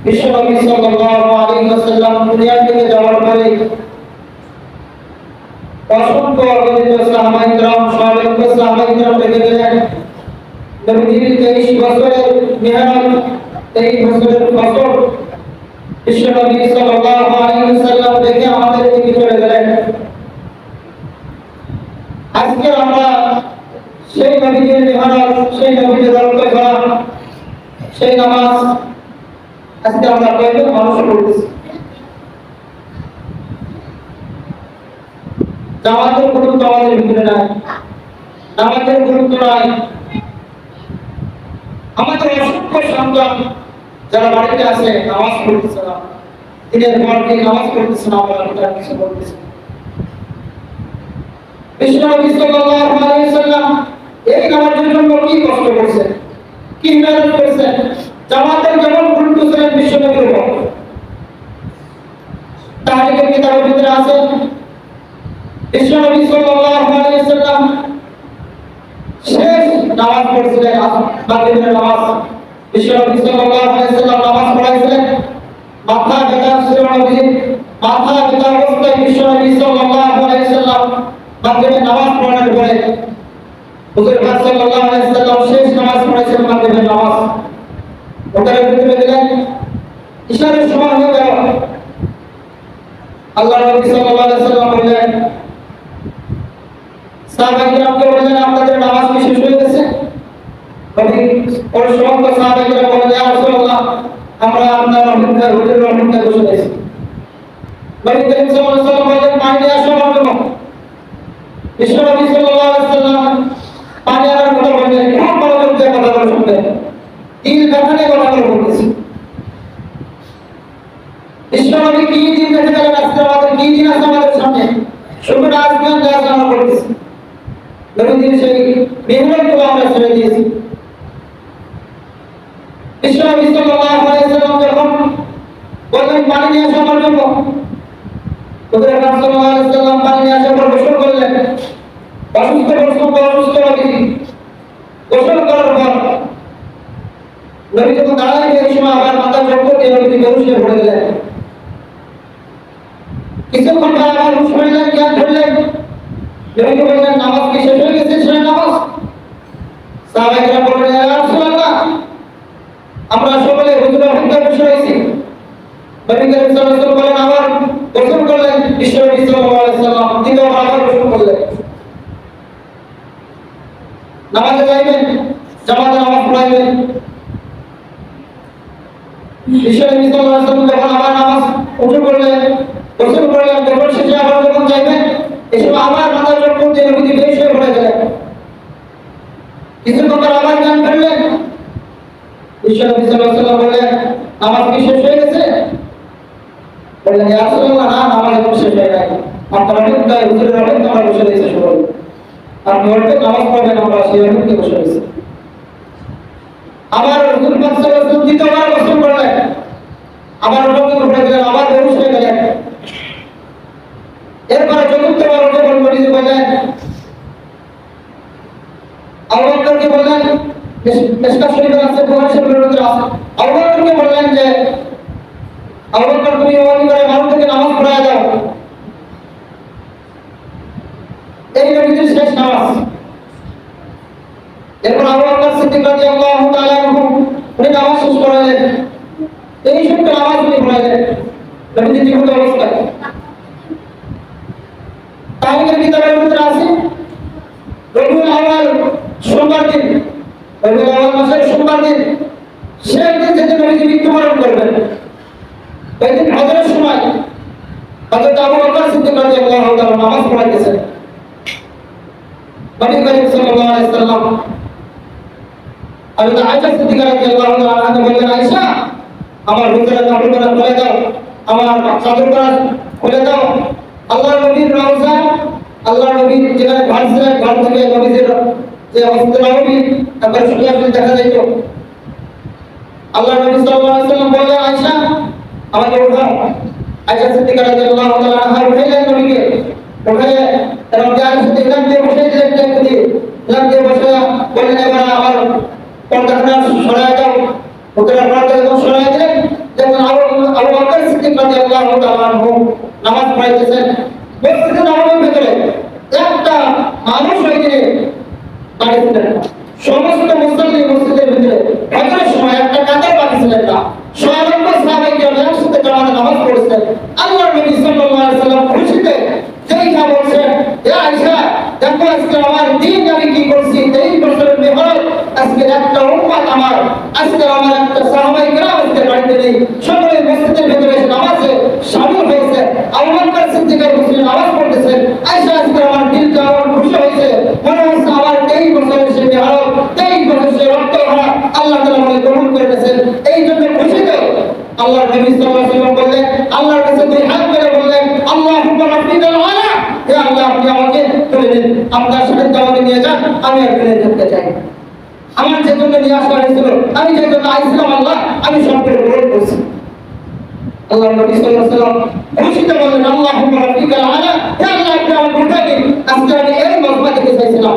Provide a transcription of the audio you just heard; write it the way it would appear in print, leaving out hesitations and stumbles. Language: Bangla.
বিশ্বনবী সাল্লাল্লাহু আলাইহি ওয়াসাল্লাম দুনিয়া থেকে যাওয়ার পরে অসংখ্য অগণিত সাহাবায়ে কেরাম রেখে গেলেন। নবীজির 23 বছরের মেহনত, 23 বছরের ফসল বিশ্বনবী সাল্লাল্লাহু আলাইহি ওয়াসাল্লাম দেখে আমাদের থেকে চলে গেলেন। আজকে আমরা সেই নবীজির মেহনত, সেই নবীজির রক্ত ঝরা, সেই নামাজ আজকে আমরা কয়েকজন মানুষ পড়তেছি। জামাতের গুরুত্ব আমাদের ভিতরে নাই, নামাজের গুরুত্ব নাই। আমাদের অসংখ্য সন্তান যারা বাড়িতে আছে নামাজ পড়তেছে না, দিনের পর দিন নামাজ পড়তেছে না, আমরা কিছু বলতেছি। বিশ্বনবী সাল্লাল্লাহু আলাইহি ওয়াসাল্লাম এই নামাজের জন্য কি কষ্ট করেছেন, কি মেহনত করেছেন। জামাতের যেমন গুরুত্ব ছিলেন বিশ্বনবীর উপর। তাহরিকের কিতাবের ভিতরে আছে বিশ্বনবী সাল্লাল্লাহু আলাইহি ওয়াসাল্লাম শেষ নামাজ পড়ছিলেন, মাগরিবের নামাজ। বিশ্বনবী সাল্লাল্লাহু আলাইহি ওয়াসাল্লাম নামাজ পড়াইছিলেন, মাথা ব্যথা ছিল নবীর, মাথা ব্যথা অবস্থায় বিশ্বনবী সাল্লাল্লাহু আলাইহি ওয়াসাল্লাম মাগরিবের নামাজ পড়ানোর পরে হুজুর পাক সাল্লাল্লাহু আলাইহি ওয়াসাল্লাম শেষ নামাজ পড়াইছেন মাগরিবের নামাজ। ওটার ভিতরে দিলেন, ইশারের সময় হয়ে গেল। আল্লাহ নবী সাল্লাল্লাহু আলাইহি ওয়াসাল্লাম বললেন, সাহাবায়ে কেরামকে বললেন, আপনাদের নামাজ কি শেষ হয়ে গেছে? নবী ওর সমস্ত সাহাবায়ে কেরাম বললেন, ইয়া রাসূলুল্লাহ, আমরা আপনার অপেক্ষায় হুজুরের অপেক্ষায় বসে আছি। নবী করিম সাল্লাল্লাহু আলাইহি ওয়াসাল্লাম বললেন, পানি নিয়ে আসো আমার জন্য। বিশ্বনবী সাল্লাল্লাহু আলাইহি ওয়াসাল্লাম পানি আনার কথা বললেন, খুব মনোযোগ দিয়ে কথাগুলো শুনবেন, দিল ব্যথা নিয়ে কথাগুলো বলতেছি। বিশ্বনবী কি দিন দেখে গেলেন, আজকে আমাদের কি দিন আছে আমাদের সামনে, শুধু আসবেন যা আমরা করতেছি। নবীজির সেই মেহনতগুলো আমরা ছেড়ে দিয়েছি। বিশ্বনবী সাল্লাল্লাহু আলাইহি ওয়াসাল্লাম যখন বললেন পানি নিয়ে আসো আমার জন্য, হুজুর পাক সাল্লাল্লাহু আলাইহি ওয়াসাল্লাম পানি নিয়ে আসার পর গোসল করলেন। অসুস্থ নবী গোসল করার পর নবী যখন দাঁড়ালেন, এই সময় আবার মাথা চক্কর দিয়ে নবী বেহুশ হয়ে পড়ে গেলেন। কিছুক্ষণ পর আবার হুঁশ ফিরলেন, জ্ঞান ফিরলেন। নবীকে বললেন, নামাজ কি শেষ হয়ে গেছে? শেষ নামাজ? সাহাবায়ে কেরাম বললেন, ইয়া রাসূলুল্লাহ, আমরা সকলে হুজুরের অপেক্ষায় বসে রয়েছি। নবী করিম সাল্লাল্লাহু আলাইহি ওয়াসাল্লাম বলেন, আবার গোসল করলেন। বিশ্বনবী সাল্লাল্লাহু আলাইহি ওয়াসাল্লাম দ্বিতীয়বার আবার গোসল করলেন। নামাজে যাইবেন, জামাতে নামাজ পড়াইবেন। বিশ্বনবী সাল্লাল্লাহু আলাইহি ওয়াসাল্লাম যখন আবার নামাজ ওযু করলেন, গোসল করলেন, গোসল শেষে আবার যখন যাইবেন, এই সময় আবার মাথা চক্কর দিয়ে নবীজি বেহুশ হয়ে পড়ে গেলেন। কিছুক্ষণ পর আবার জ্ঞান ফিরলেন। বিশ্বনবী সাল্লাল্লাহু আলাইহি ওয়াসাল্লাম বললেন, নামাজ কি শেষ হয়ে গেছে? বললেন, ইয়া রাসূলুল্লাহ, না, নামাজ এখন শেষ হয়ে নাই। আপনারা অপেক্ষায় হুজুরের অপেক্ষায় আমরা বসে রয়েছি সবাই। আপনি অল্পে নামাজ পড়বেন, আমরা সেই অপেক্ষায় বসে রয়েছি। আবার হুজুর পাক সাল্লাল্লাহু আলাইহি ওয়াসাল্লাম দ্বিতীয়বার গোসল করলেন, আবার ওটাকে উঠে গেলেন, আবার বেহুশ হয়ে গেলেন। এরপরে চতুর্থবার উঠে নবীজি বললেন, আবু বকরকে বললেন, মিশকাত শরীফে আছে, বুখারী শরীফের ভিতরে আছে, আবু বকরকে বললেন যে, আবু বকর, তুমি ওয়াজি করে মানুষকে নামাজ পড়ায় দাও। এই নবীজির শেষ নামাজ। এরপর আবু বকর সিদ্দিক রাদিয়াল্লাহু তাআলা আনহু উনি নামাজ শেষ করালেন। এই ছোট্ট নামাজ উনি পড়াইলেন নবীজির জীবিত অবস্থায়। তারিখের কিতাবের ভিতরে আছে, রবিউল আউয়াল সোমবার দিন, রবিউল আউয়াল মাসের সোমবার দিন, সেই দিন থেকে নবীজি মৃত্যুবরণ করবেন। ওই দিন হজরের সময় হযরত আবু বকর সিদ্দিক রাদিয়াল্লাহু তাআলা নামাজ পড়াইতেছেন। নবী করিম সাল্লাল্লাহু আলাইহি ওয়াসাল্লাম হযরত আয়েশা সিদ্দিকা রাদিয়াল্লাহু তাআলা আনহা বললেন, আয়েশা, আমার হুজুরের কাপড়টা খুলে দাও, আমার চাদরটা খুলে দাও। আল্লাহর নবীর রওজা, আল্লাহর নবীর যেখানে ঘর ছিলেন, ঘর থেকে নবীজির যে অবস্থা নবী তারপরে সরাসরি দেখা যাইত। আল্লাহর নবী সাল্লাল্লাহু আলাইহি ওয়াসাল্লাম বললেন, আয়েশা, আমাকে উঠাও। আয়েশা সিদ্দিকা রাদিয়াল্লাহু তাআলা আনহা উঠাইলেন নবীকে। উঠাইয়ে এবং যার সাথে ইলাম দিয়ে বসে দিলেন, ইলাম দিয়ে বসে বললেন, এবার আমার পর্দাটা সরায় দাও। হুজুরের পর্দা যখন সরায় দিলেন, আনহু নামাজ পড়াইতেছেন। মসজিদে নববীর ভিতরে একটা মানুষ ওইখানে দাঁড়িয়েছিলেন না। সমস্ত মুসল্লি মসজিদের ভিতরে হজরের সময় একটা কাতার বাঁধিয়েছিলেন না। সাহাবায়ে সাহাবায়ে কেরাম একসাথে জামাতে নামাজ পড়ছেন। আল্লাহর নবী সাল্লাল্লাহু আলাইহি সাল্লাম খুশিতে যেই যা বলছেন, হে আয়েশা দেখো আজকে আমার দিন আমি কি করছি, 23 বছরের মেহনত, আজকে একটা উম্মত আমার, আজকে আমার একটা সাহাবায়ে কেরাম আজকে বাড়িতে নেই, সকলে মসজিদের ভিতরে এসে নামাজে শামিল হয়েছে। আবু বকর সিদ্দিকের মুসলিম নামাজ পড়তেছেন। আয়েশা আজকে আমার দিলটা আমার খুশি হয়েছে, মনে হচ্ছে আমার 23 বছরের সে মেহনত, 23 বছর সে রক্ত ভরা আল্লাহ তাআলা আমাকে কবুল করে নিয়েছেন। এই জন্য খুশিতে আল্লাহর নবী সাল্লাল্লাহু আলাইহি ওয়াসাল্লাম বললেন, আল্লাহর কাছে দুই হাত মেলে বললেন, আল্লাহুম্মা রাব্বিকাল আলা, হে আল্লাহ আপনি আমাকে তুলে নিন, আপনার সাথে আমাকে নিয়ে যান, আমি একদিনে যেতে চাই। আমার যে জন্য নিয়ে আসা হয়েছিল, আমি যে জন্য আইছিলাম আল্লাহ, আমি সবকে গ্রহণ করছি। আল্লাহর নবী সাল্লাল্লাহু আলাইহি ওয়াসাল্লাম খুশিতে বললেন, আল্লাহুম্মা রাব্বিকাল আলা, হে আল্লাহ আপনি আমাকে উঠাই দিন, আজকে আমি এই মজমা দেখতে চাইছিলাম।